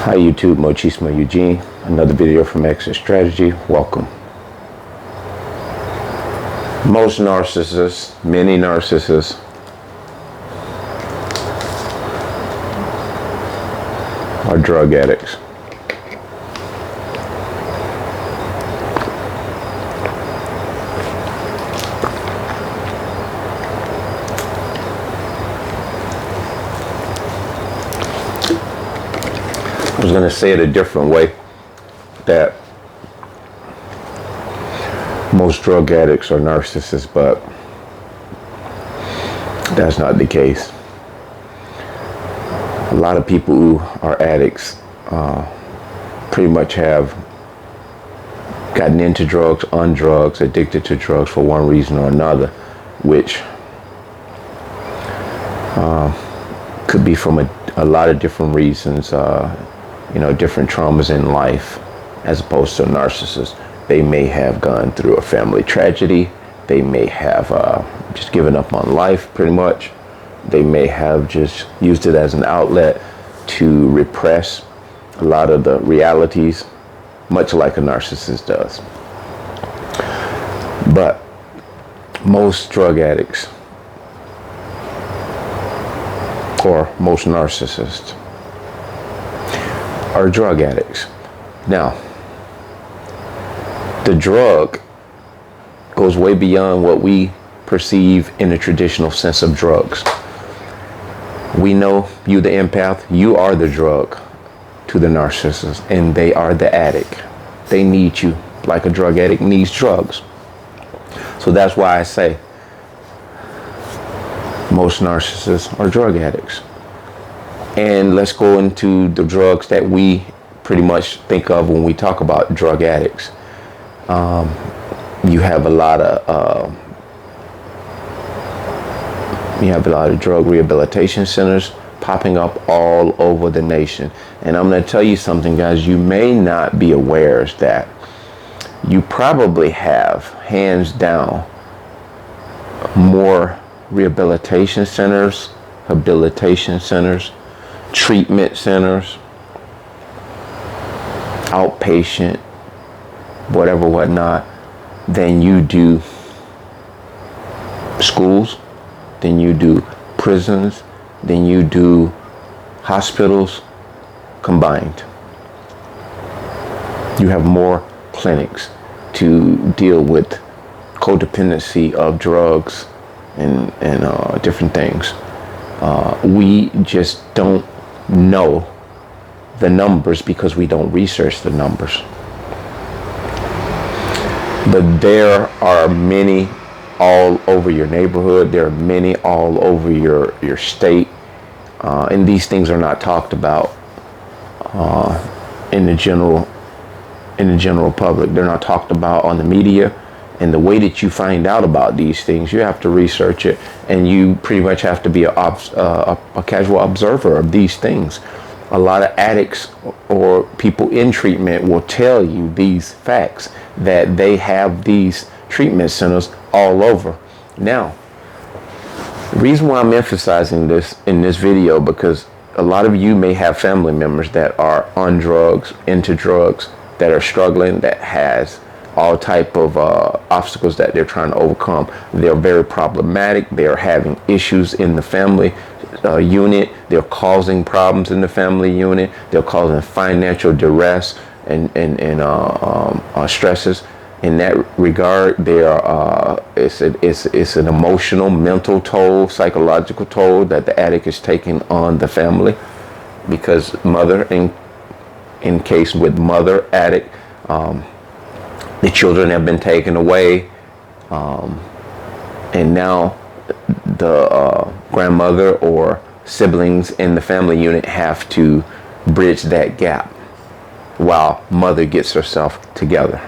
Hi YouTube, Mochismo Eugene. Another video from Exit Strategy. Welcome. Most narcissists, many narcissists, are drug addicts. I was going to say it a different way, that most drug addicts are narcissists, but that's not the case. A lot of people who are addicts pretty much have gotten into drugs, on drugs, addicted to drugs for one reason or another, which could be from a lot of different reasons. Different traumas in life, as opposed to a narcissist. They may have gone through a family tragedy. They may have just given up on life, pretty much. They may have just used it as an outlet to repress a lot of the realities, much like a narcissist does. But most drug addicts, or most narcissists, are drug addicts. Now, the drug goes way beyond what we perceive in the traditional sense of drugs. We know you, the empath, you are the drug to the narcissist, and they are the addict. They need you like a drug addict needs drugs. So that's why I say most narcissists are drug addicts. And let's go into the drugs that we pretty much think of when we talk about drug addicts. You have a lot of drug rehabilitation centers popping up all over the nation. And I'm going to tell you something, guys. You may not be aware is that you probably have, hands down, more rehabilitation centers, treatment centers, outpatient, whatever, whatnot, than you do schools, than you do prisons, than you do hospitals combined. You have more clinics to deal with codependency of drugs and different things. We just don't know the numbers because we don't research the numbers. But there are many all over your neighborhood. There are many all over your state. And these things are not talked about in the general public. They're not talked about on the media. And the way that you find out about these things, you have to research it, and you pretty much have to be a casual observer of these things. A lot of addicts or people in treatment will tell you these facts, that they have these treatment centers all over. Now, the reason why I'm emphasizing this in this video, because a lot of you may have family members that are on drugs, into drugs, that are struggling, that has all type of obstacles that they're trying to overcome. They're very problematic. They're having issues in the family unit. They're causing problems in the family unit. They're causing financial duress and stresses. In that regard, it's an emotional, mental toll, psychological toll that the addict is taking on the family, because in case with mother addict, the children have been taken away, and now the grandmother or siblings in the family unit have to bridge that gap while mother gets herself together.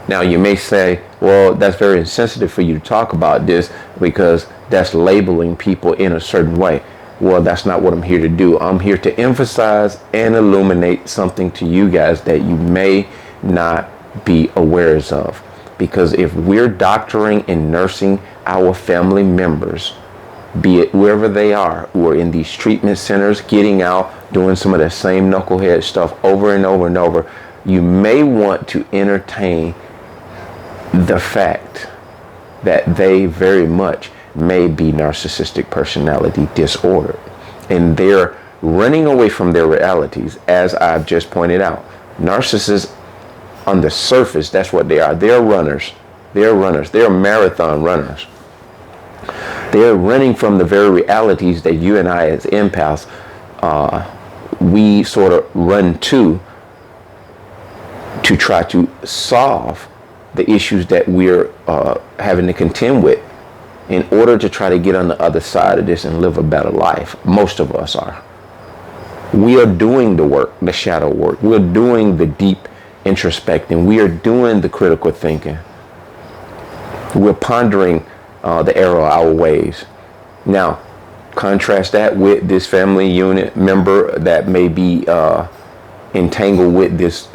Now, you may say, well, that's very insensitive for you to talk about this because that's labeling people in a certain way. Well, that's not what I'm here to do. I'm here to emphasize and illuminate something to you guys that you may not be aware of. Because if we're doctoring and nursing our family members be it wherever they are, or in these treatment centers, getting out, doing some of the same knucklehead stuff over and over and over, you may want to entertain the fact that they very much may be narcissistic personality disorder. And they're running away from their realities, as I've just pointed out. Narcissists, on the surface, that's what they are. They're runners. They're runners. They're marathon runners. They're running from the very realities that you and I as empaths, we sort of run to try to solve the issues that we're having to contend with in order to try to get on the other side of this and live a better life. Most of us are. We are doing the work, the shadow work. We're doing the deep introspecting. We are doing the critical thinking. We're pondering the error of our ways. Now, contrast that with this family unit member that may be entangled with this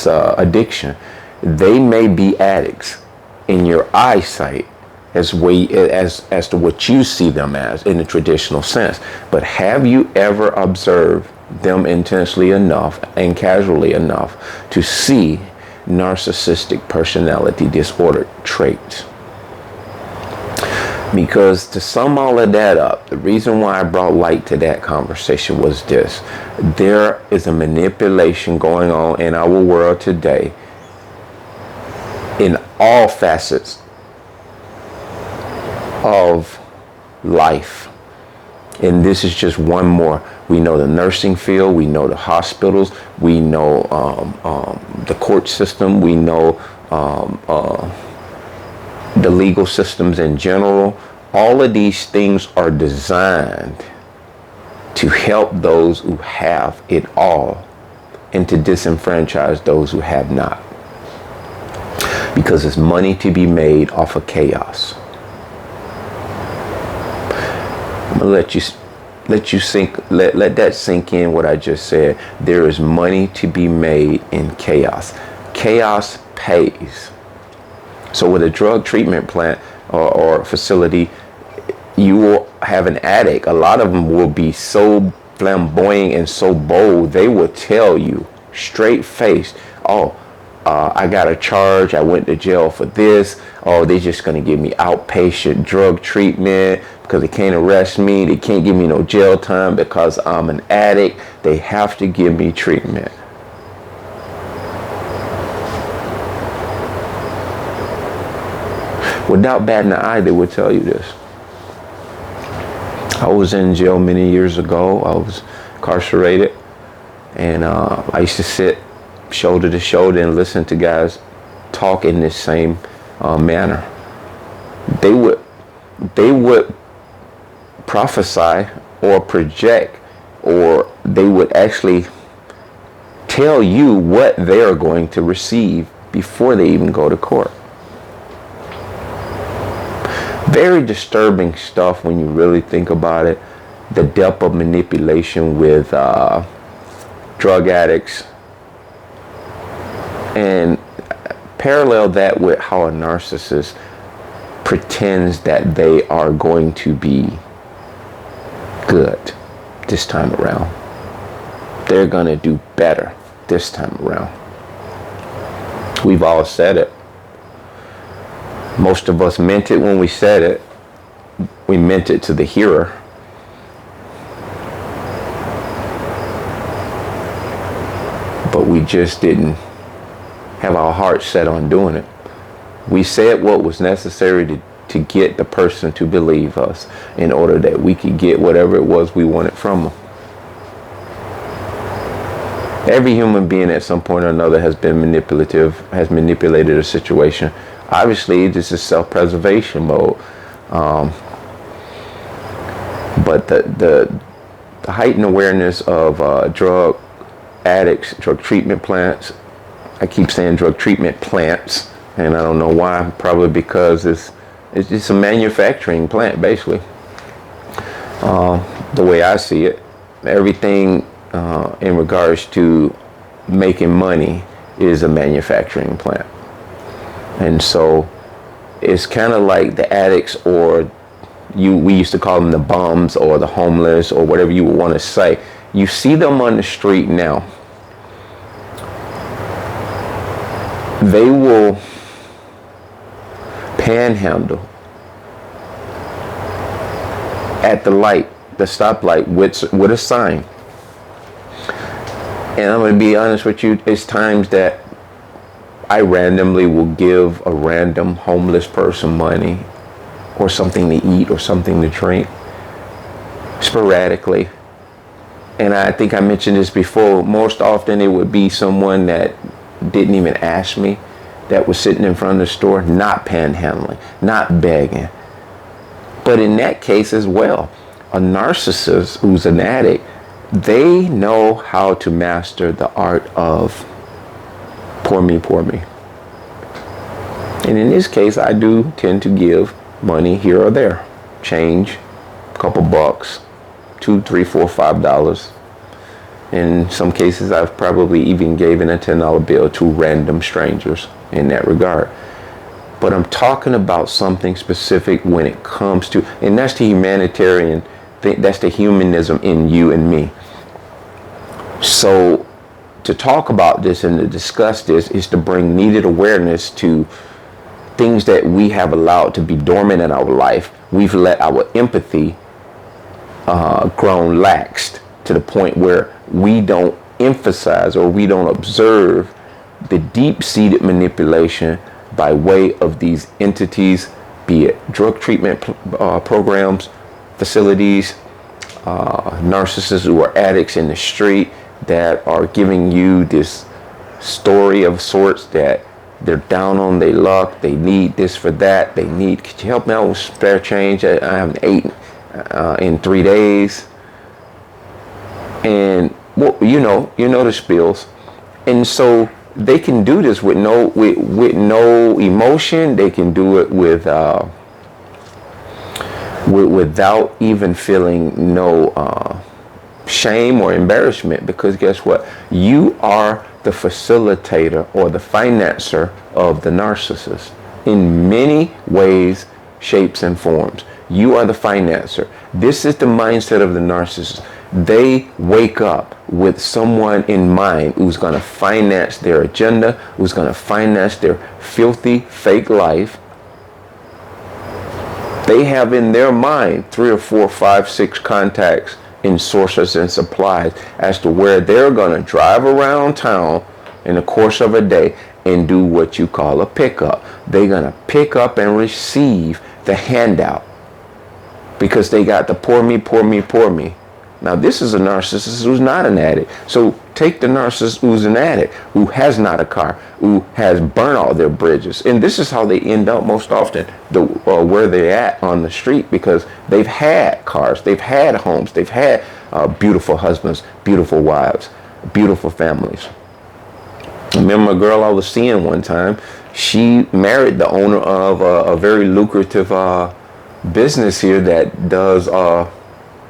addiction. They may be addicts in your eyesight as to what you see them as in the traditional sense. But have you ever observed them intensely enough and casually enough to see narcissistic personality disorder traits? Because to sum all of that up, the reason why I brought light to that conversation was this. There is a manipulation going on in our world today in all facets of life. And this is just one more. We know the nursing field, we know the hospitals, we know the court system, we know the legal systems in general. All of these things are designed to help those who have it all and to disenfranchise those who have not. Because there's money to be made off of chaos. I'm gonna let that sink in what I just said. There is money to be made in chaos. Chaos pays. So with a drug treatment plant or facility, you will have an addict. A lot of them will be so flamboyant and so bold, they will tell you straight face, oh, I got a charge, I went to jail for this, oh, they're just going to give me outpatient drug treatment because they can't arrest me, they can't give me no jail time because I'm an addict, they have to give me treatment. Without batting an eye, they would tell you this. I was in jail many years ago. I was incarcerated, and I used to sit shoulder to shoulder and listen to guys talk in this same manner. They would prophesy or project, or they would actually tell you what they're going to receive before they even go to court. Very disturbing stuff when you really think about it. The depth of manipulation with drug addicts. And parallel that with how a narcissist pretends that they are going to be good this time around. They're going to do better this time around. We've all said it. Most of us meant it when we said it. We meant it to the hearer. But we just didn't have our hearts set on doing it. We said what was necessary to get the person to believe us in order that we could get whatever it was we wanted from them. Every human being at some point or another has been manipulative, has manipulated a situation. Obviously, this is self-preservation mode. But the heightened awareness of drug addicts, drug treatment plants. I keep saying drug treatment plants, and I don't know why. Probably because it's just a manufacturing plant, basically. The way I see it, everything in regards to making money is a manufacturing plant. And so it's kind of like the addicts or we used to call them the bums or the homeless or whatever you would want to say. You see them on the street now. They will panhandle at the light, the stoplight, with a sign. And I'm going to be honest with you, it's times that I randomly will give a random homeless person money or something to eat or something to drink sporadically. And I think I mentioned this before. Most often it would be someone that didn't even ask me, that was sitting in front of the store, not panhandling, not begging. But in that case as well, a narcissist who's an addict, they know how to master the art of poor me, poor me. And in this case, I do tend to give money here or there. Change, a couple bucks, $2, $3, $4, $5. In some cases, I've probably even given a $10 bill to random strangers in that regard. But I'm talking about something specific when it comes to, and that's the humanitarian thing, that's the humanism in you and me. So to talk about this and to discuss this is to bring needed awareness to things that we have allowed to be dormant in our life. We've let our empathy grown laxed to the point where we don't emphasize or we don't observe the deep-seated manipulation by way of these entities, be it drug treatment programs, facilities, narcissists who are addicts in the street that are giving you this story of sorts that they're down on their luck, they need this for that, they need, could you help me out with spare change? I haven't eaten in 3 days. And well, you know the spills. And so they can do this with no emotion. They can do it without even feeling no shame or embarrassment, because guess what? You are the facilitator or the financer of the narcissist in many ways, shapes, and forms. You are the financer. This is the mindset of the narcissist. They wake up with someone in mind who's going to finance their agenda, who's going to finance their filthy, fake life. They have in their mind 3 or 4, 5, 6 contacts in sources and supplies as to where they're going to drive around town in the course of a day and do what you call a pickup. They're going to pick up and receive the handout because they got the poor me, poor me, poor me. Now, this is a narcissist who's not an addict. So take the narcissist who's an addict, who has not a car, who has burned all their bridges. And this is how they end up most often, where they're at on the street, because they've had cars, they've had homes, they've had beautiful husbands, beautiful wives, beautiful families. I remember a girl I was seeing one time, she married the owner of a very lucrative business here that does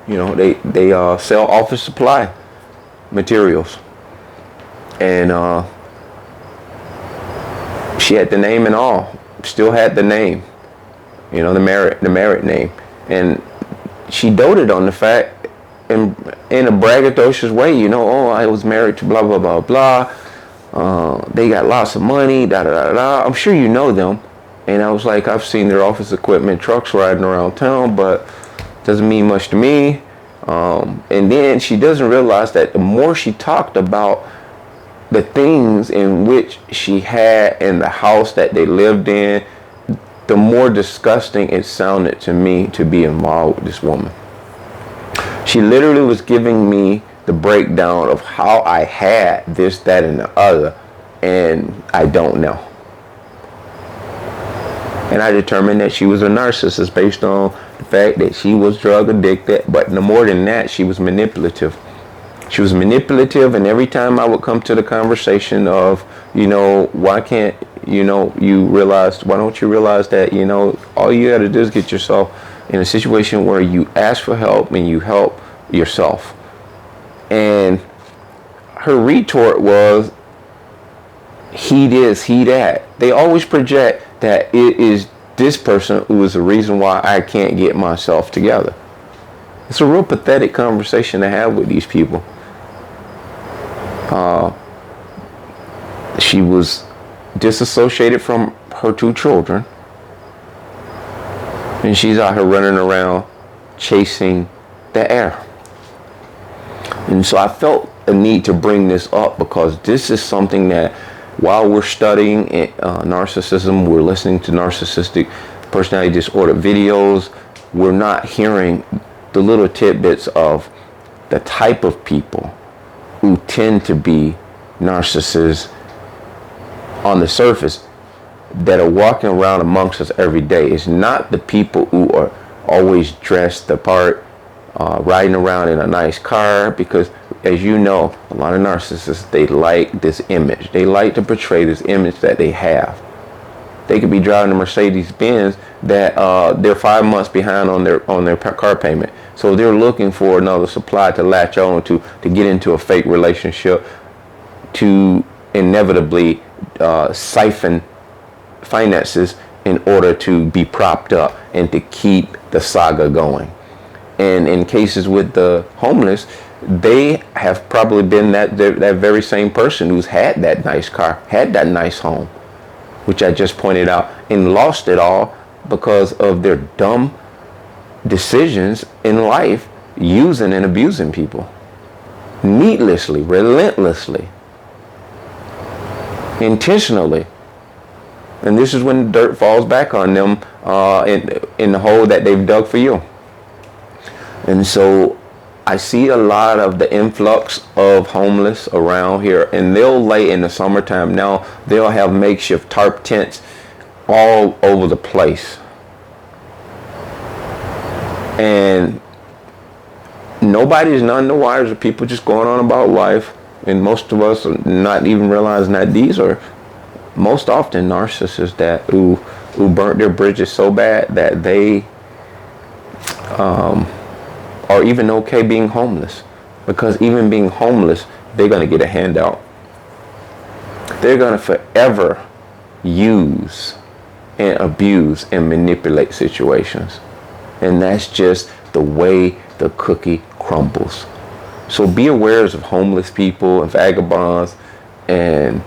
they sell office supply materials, and she had the name and all, still had the name, the merit name, and she doted on the fact in a braggadocious way, I was married to blah blah blah blah. They got lots of money, da da da da. I'm sure you know them, and I was like, I've seen their office equipment trucks riding around town, but doesn't mean much to me. And then she doesn't realize that the more she talked about the things in which she had in the house that they lived in, the more disgusting it sounded to me to be involved with this woman. She literally was giving me the breakdown of how I had this, that, and the other, and I don't know. And I determined that she was a narcissist based on the fact that she was drug addicted, but no more than that, she was manipulative. She was manipulative, and every time I would come to the conversation of, why can't, you realize, why don't you realize that, all you got to do is get yourself in a situation where you ask for help and you help yourself. And her retort was, he this, he that. They always project that it is this person who is the reason why I can't get myself together. It's a real pathetic conversation to have with these people. She was disassociated from her 2 children, and she's out here running around chasing the air. And so I felt a need to bring this up because this is something that, while we're studying narcissism, we're listening to narcissistic personality disorder videos, we're not hearing the little tidbits of the type of people who tend to be narcissists on the surface that are walking around amongst us every day. It's not the people who are always dressed the part, riding around in a nice car, because as you know, a lot of narcissists, they like this image. They like to portray this image that they have. They could be driving a Mercedes-Benz that they're 5 months behind on their car payment. So they're looking for another supply to latch on to get into a fake relationship, to inevitably siphon finances in order to be propped up and to keep the saga going. And in cases with the homeless, they have probably been that very same person who's had that nice car, had that nice home, which I just pointed out, and lost it all because of their dumb decisions in life, using and abusing people needlessly, relentlessly, intentionally. And this is when dirt falls back on them in the hole that they've dug for you. And so I see a lot of the influx of homeless around here, and they'll lay in the summertime now, they'll have makeshift tarp tents all over the place. And nobody's none the wiser. People just going on about life, and most of us are not even realizing that these are most often narcissists that who burnt their bridges so bad that they are even okay being homeless, because even being homeless, they're going to get a handout. They're going to forever use and abuse and manipulate situations. And that's just the way the cookie crumbles. So be aware of homeless people and vagabonds and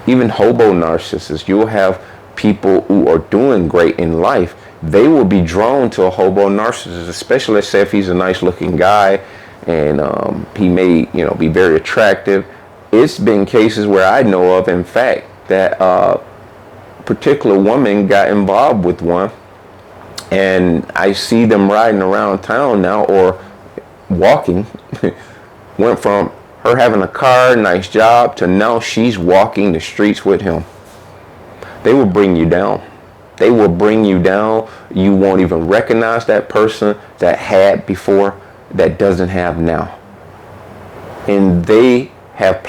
even hobo narcissists. You'll have people who are doing great in life. They will be drawn to a hobo narcissist, especially, let's say, if he's a nice looking guy and he may, be very attractive. It's been cases where I know of, in fact, that a particular woman got involved with one, and I see them riding around town now or walking. Went from her having a car, nice job, to now she's walking the streets with him. They will bring you down. They will bring you down. You won't even recognize that person that had before that doesn't have now. And they have